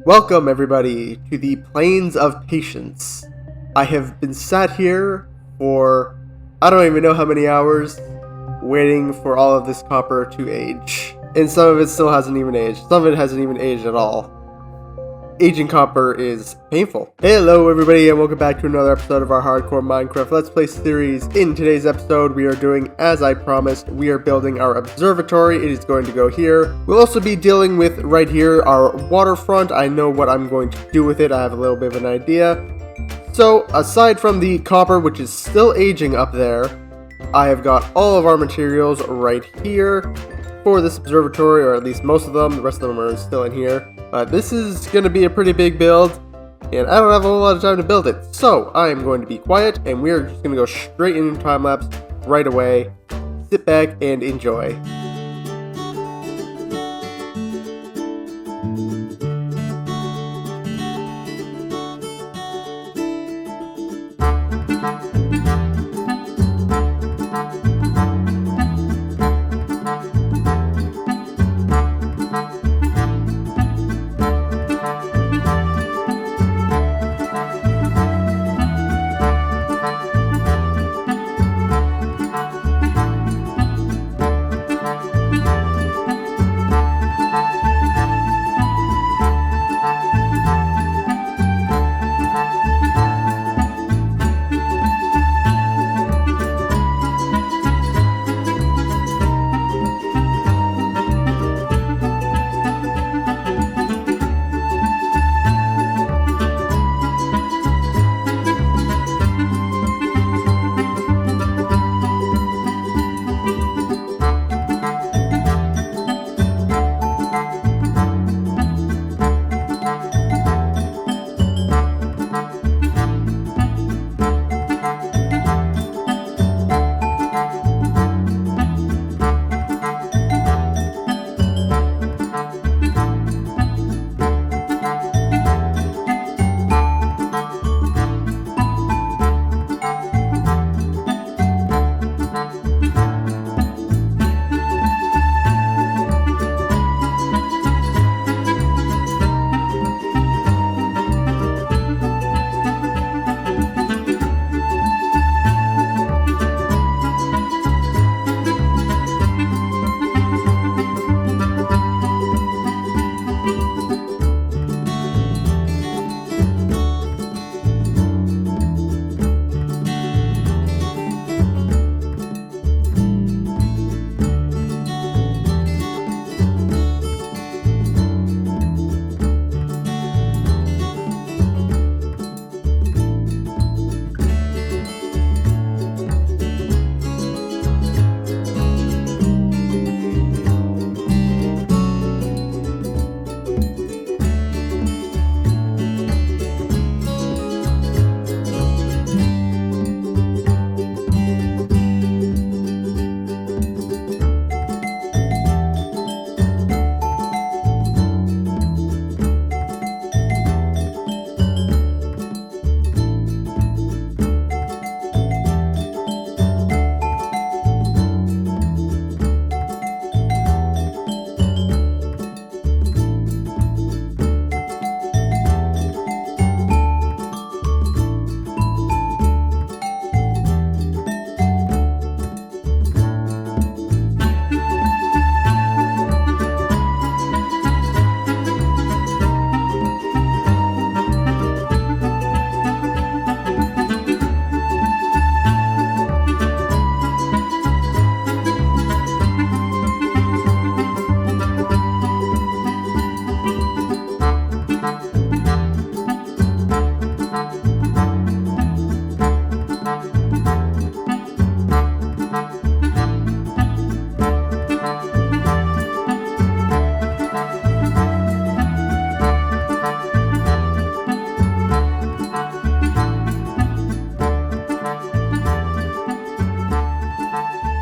Welcome, everybody, to the Plains of Patience. I have been sat here for I don't even know how many hours, waiting for all of this copper to age. And some of it still hasn't even aged. Some of it hasn't even aged at all. Aging copper is painful. Hello, everybody, and welcome back to another episode of our Hardcore Minecraft Let's Play series. In today's episode, we are doing, as I promised, we are building our observatory. It is going to go here. We'll also be dealing with, right here, our waterfront. I know what I'm going to do with it. I have a little bit of an idea. So, aside from the copper, which is still aging up there, I have got all of our materials right here for this observatory, or at least most of them. The rest of them are still in here. This is going to be a pretty big build, and I don't have a whole lot of time to build it. So I am going to be quiet, and we are just going to go straight into time-lapse right away. Sit back and enjoy.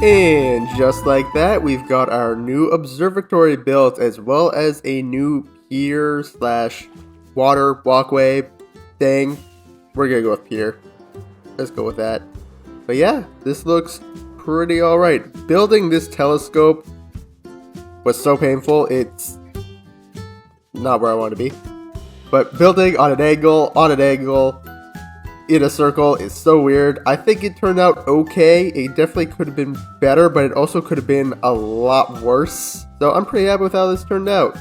And just like that, we've got our new observatory built, as well as a new pier slash water walkway thing. We're gonna go with pier. Let's go with that. But yeah, this looks pretty alright. Building this telescope was so painful, it's not where I want to be. But building on an angle, in a circle is so weird. I think it turned out okay. It definitely could have been better, but it also could have been a lot worse. So I'm pretty happy with how this turned out.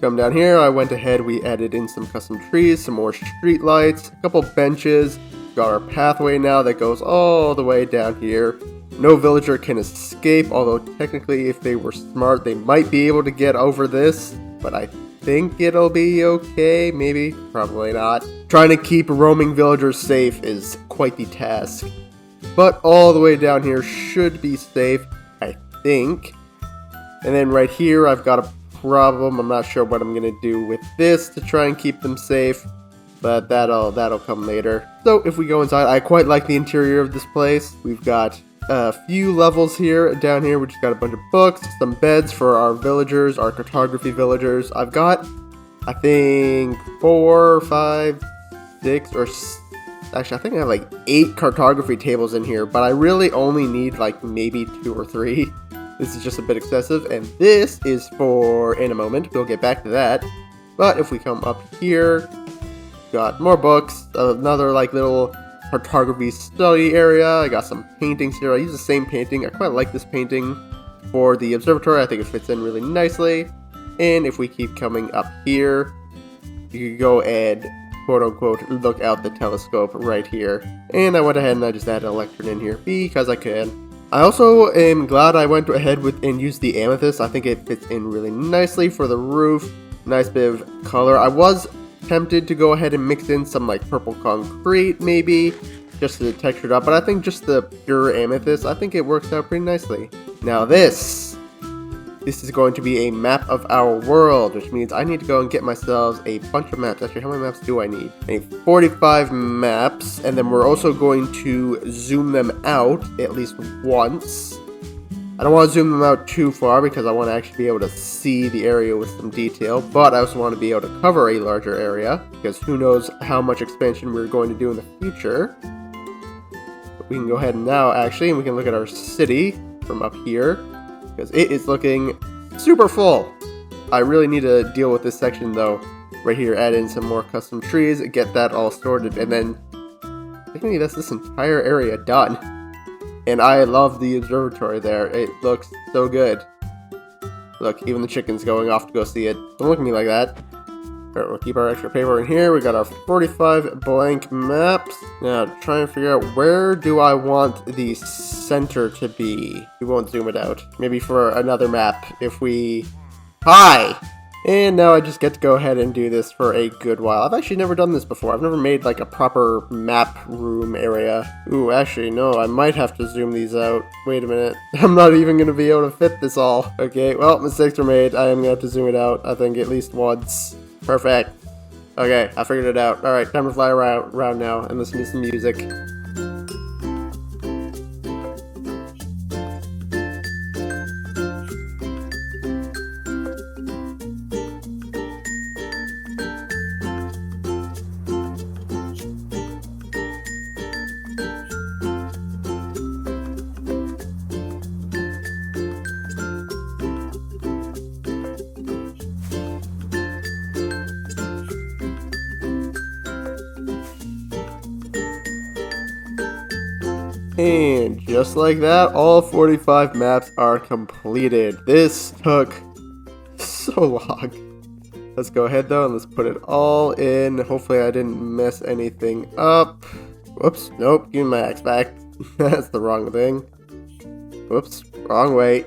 Come down here, I went ahead, we added in some custom trees, some more street lights, a couple benches. Got our pathway now that goes all the way down here. No villager can escape, although technically if they were smart, they might be able to get over this. But I think it'll be okay, maybe, probably not. Trying to keep roaming villagers safe is quite the task. But all the way down here should be safe, I think. And then right here, I've got a problem. I'm not sure what I'm gonna do with this to try and keep them safe, but that'll come later. So if we go inside, I quite like the interior of this place. We've got a few levels here. Down here, we just got a bunch of books, some beds for our villagers, our cartography villagers. I've got, I think, 4, 5, 6, or actually, I think I have like 8 cartography tables in here, but I really only need like maybe 2 or 3. This is just a bit excessive, and this is for in a moment. We'll get back to that. But if we come up here, got more books, another like little cartography study area. I got some paintings here. I use the same painting. I quite like this painting for the observatory. I think it fits in really nicely. And if we keep coming up here, you can go and quote-unquote look out the telescope right here. And I went ahead and I just added a lectern in here because I can. I also am glad I went ahead with and used the amethyst. I think it fits in really nicely for the roof. Nice bit of color. I was tempted to go ahead and mix in some like purple concrete maybe, just to texture it up, but I think just the pure amethyst, I think it works out pretty nicely. Now this is going to be a map of our world, which means I need to go and get myself a bunch of maps. Actually, how many maps do I need? I need 45 maps, and then we're also going to zoom them out at least once. I don't want to zoom them out too far because I want to actually be able to see the area with some detail, but I also want to be able to cover a larger area because who knows how much expansion we're going to do in the future. But we can go ahead now actually, and we can look at our city from up here because it is looking super full. I really need to deal with this section though. Right here, add in some more custom trees, get that all sorted, and then I think that's this entire area done. And I love the observatory there. It looks so good. Look, even the chicken's going off to go see it. Don't look at me like that. Alright, we'll keep our extra paper in here. We got our 45 blank maps. Now, try and figure out where do I want the center to be. We won't zoom it out. Maybe for another map if we... Hi! And now I just get to go ahead and do this for a good while. I've actually never done this before. I've never made like a proper map room area. Ooh, actually, no, I might have to zoom these out. Wait a minute. I'm not even going to be able to fit this all. Okay, well, mistakes were made. I am going to have to zoom it out, I think, at least once. Perfect. Okay, I figured it out. Alright, time to fly around now and listen to some music. And just like that, all 45 maps are completed. This took so long. Let's go ahead though and let's put it all in. Hopefully I didn't mess anything up. Whoops, nope, give me my axe back. That's the wrong thing. Whoops, wrong way.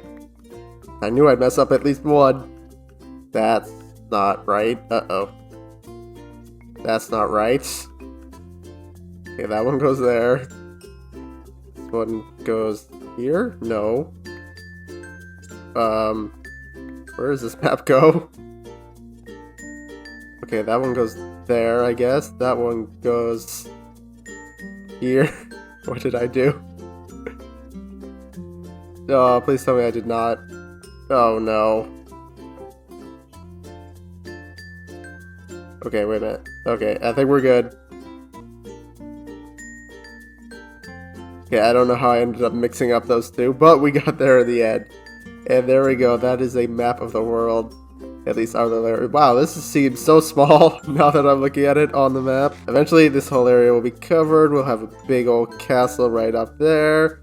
I knew I'd mess up at least one. That's not right. Uh-oh. That's not right. Okay, that one goes there. One goes here? No. Where does this map go? Okay, that one goes there, I guess. That one goes here. What did I do? Oh, please tell me I did not. Oh, no. Okay, wait a minute. Okay, I think we're good. Okay, I don't know how I ended up mixing up those two, but we got there in the end. And there we go, that is a map of the world. At least our little area. Wow, this seems so small now that I'm looking at it on the map. Eventually, this whole area will be covered. We'll have a big old castle right up there.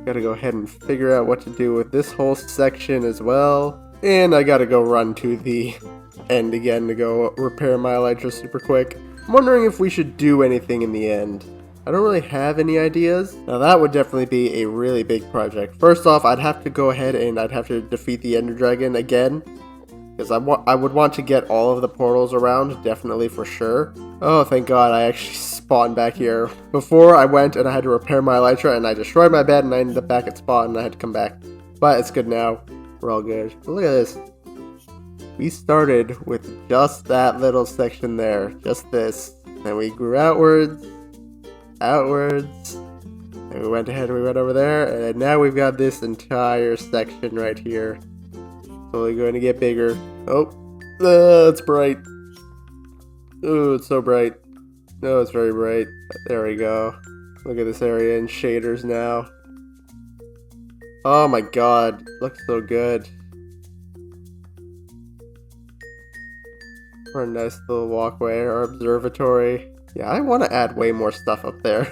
Gotta go ahead and figure out what to do with this whole section as well. And I gotta go run to the end again to go repair my elytra super quick. I'm wondering if we should do anything in the end. I don't really have any ideas. Now that would definitely be a really big project. First off, I'd have to go ahead and I'd have to defeat the Ender Dragon again. Because I would want to get all of the portals around, definitely for sure. Oh, thank God I actually spawned back here. Before I went and I had to repair my elytra and I destroyed my bed and I ended up back at spawn and I had to come back. But it's good now. We're all good. But look at this. We started with just that little section there. Just this. Then we grew outwards. And we went ahead and we went over there. And now we've got this entire section right here. Slowly going to get bigger. Oh, it's bright. Oh, it's so bright. No, it's very bright. There we go. Look at this area in shaders now. Oh my God, looks so good. For a nice little walkway or observatory. Yeah, I want to add way more stuff up there.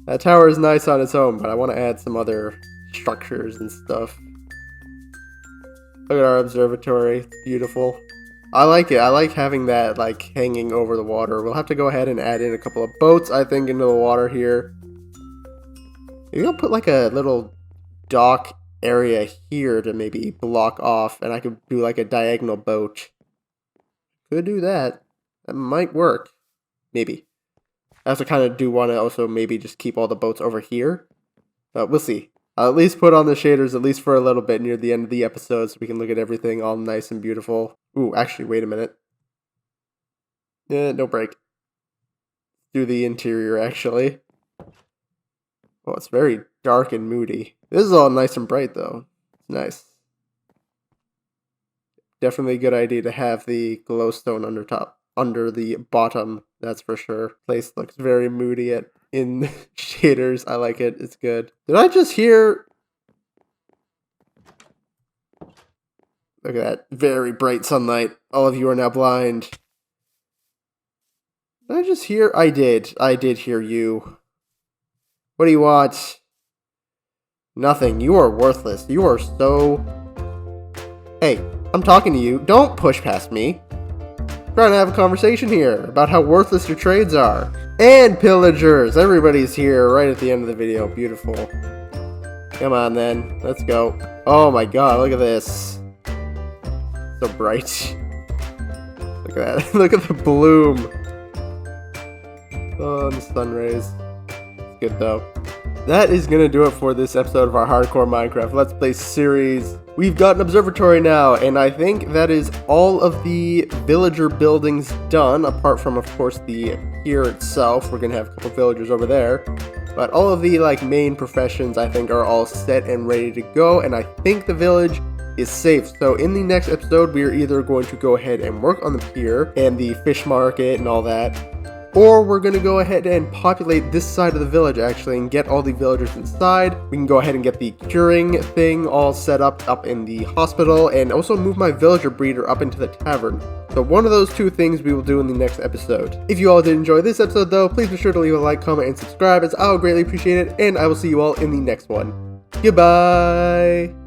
That tower is nice on its own, but I want to add some other structures and stuff. Look at our observatory, it's beautiful. I like it, I like having that like hanging over the water. We'll have to go ahead and add in a couple of boats, I think, into the water here. Maybe I'll put like a little dock area here to maybe block off, and I could do like a diagonal boat. Could do that. That might work. Maybe. I also kind of do want to also maybe just keep all the boats over here. But we'll see. I'll at least put on the shaders at least for a little bit near the end of the episode so we can look at everything all nice and beautiful. Ooh, actually, wait a minute. No break. Do the interior, actually. Oh, it's very dark and moody. This is all nice and bright, though. It's nice. Definitely a good idea to have the glowstone under the bottom, that's for sure. Place looks very moody in shaders. I like it. It's good. Did I just hear... Look at that. Very bright sunlight. All of you are now blind. Did I just hear? I did. I did hear you. What do you want? Nothing. You are worthless. You are so... Hey, I'm talking to you. Don't push past me. I'm trying to have a conversation here about how worthless your trades are. And pillagers. Everybody's here right at the end of the video. Beautiful. Come on then. Let's go. Oh my God. Look at this. So bright. Look at that. Look at the bloom. Oh, the sun rays. It's good though. That is going to do it for this episode of our Hardcore Minecraft Let's Play series. We've got an observatory now, and I think that is all of the villager buildings done, apart from, of course, the pier itself. We're going to have a couple villagers over there. But all of the main professions, I think, are all set and ready to go, and I think the village is safe. So in the next episode, we are either going to go ahead and work on the pier and the fish market and all that, or we're going to go ahead and populate this side of the village actually and get all the villagers inside. We can go ahead and get the curing thing all set up in the hospital, and also move my villager breeder up into the tavern. So one of those two things we will do in the next episode. If you all did enjoy this episode though, please be sure to leave a like, comment, and subscribe, as I will greatly appreciate it, and I will see you all in the next one. Goodbye!